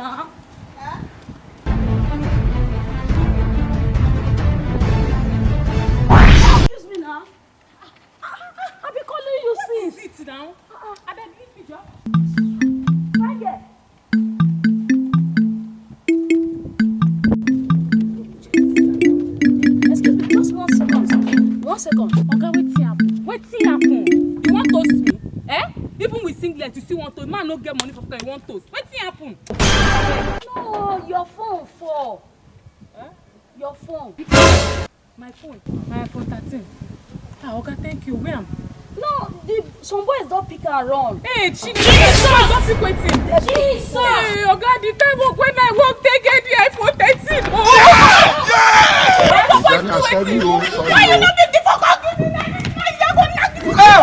now. Huh? Excuse me now. I be calling you since. Sit down. I beg leave me, Joe. Right here. Excuse me, just 1 second. 1 second. Oga, wetin happen? Wetin happen? You want toast me? Eh? Even with singlet, you still want toast. Man no get money for pocket, you want toast. Wetin happen? No, your phone fall. Eh? Your phone. My phone. My iPhone 13. Ah, Oga, thank you. Where am? No, some boys don't pick and run. Hey, Jesus! Don't pick wetin. Jesus! Hey, Oga, the time of when I walk, they get the iPhone 13. Oh! Sorry. Why you not make the fuck up? Oh,